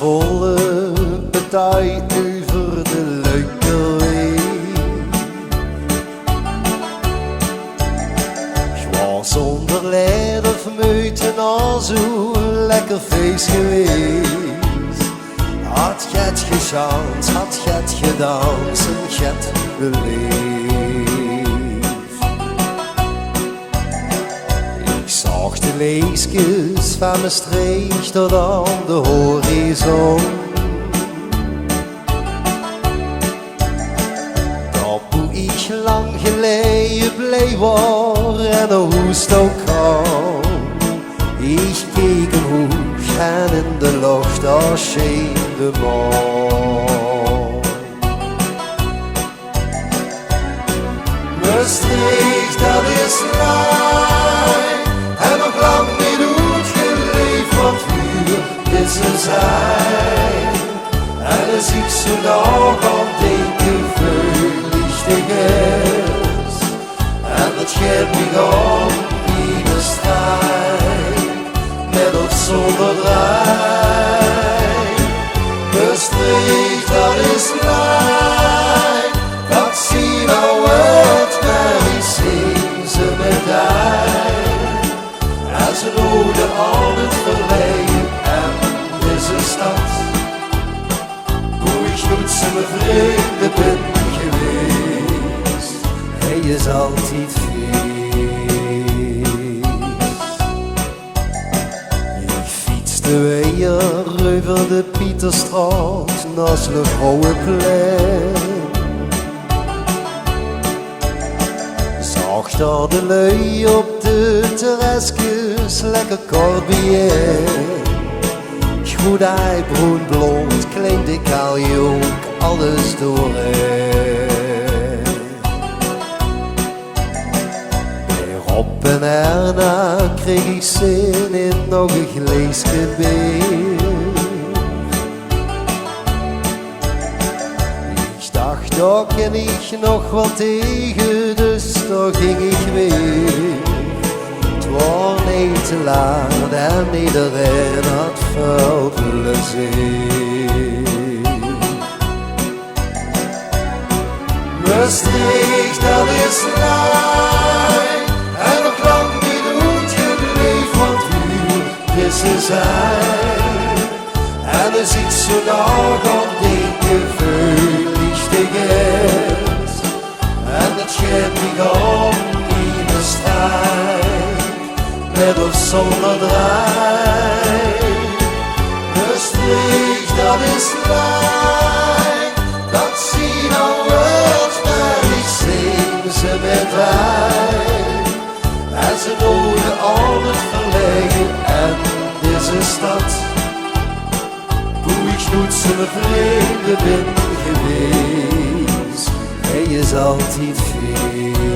volle partij over de Leukerweg. Ik was onder leider vermuten al zo'n lekker feest geweest. Had je het gechanst, had je het gedanst en je het beleefd. Ik zag de leesjes van Maastricht tot aan de horizon. Dat hoe ik lang geleden blij was en hoe het ook kan. Ik keek omhoog en in de lucht als scheen de maan. Maastricht, dat is lang en nog lang niet uitgeleefd, want vuur is er zijn. En als ik zo nog aan denken, verlichtig is. En dat geeft me aan in de strijd, met of zonder draai. Maastricht, dat is lang, dat zie nou het, maar ik zing ze met hij. En ze rode al het verleden en deze stad, hoe ik goed ze mijn vrienden ben geweest. Hij is altijd weer over de Pieterstraat naast de Vrouwenplein. Zag daar de lui op de terrasjes lekker corbier. Goed ei, bruin, blond, klein, dik, al jong, alles doorheen. Op en erna kreeg ik zin in nog een glaasje bier. Ik dacht, daar ken ik nog wat tegen, dus daar ging ik weer. Het was niet te laat en iedereen had veel plezier. Maastricht, dat is lang en nog lang niet uitgeleefd, want vuur is er zijn. En als ik zo nog aan denken, verlichtig is. En dat geeft me om in de strijd, met of zonder draai. Maastricht, dat is lang, dat zie nou het, maar ik zing ze met wij. En ze noden al het verleden en deze stad, hoe ik goed ze mijn vrienden ben geweest. Hij is altijd veel.